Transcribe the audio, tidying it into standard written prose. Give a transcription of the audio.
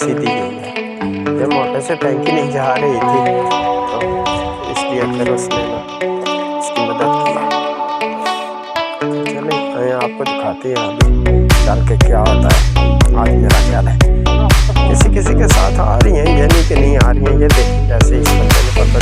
सीधी गई है। ये मोटर से टैंकी नहीं जा रही थी तो इसलिए फिर उसने ना इसकी मदद की। चलिए आपको दिखाते हैं अभी चल के क्या होता है। आज मेरा ख्याल है किसी किसी के साथ आ रही हैं, ये नहीं कि नहीं आ रही हैं। ये देखिए जैसे इस बंदे ने पकड़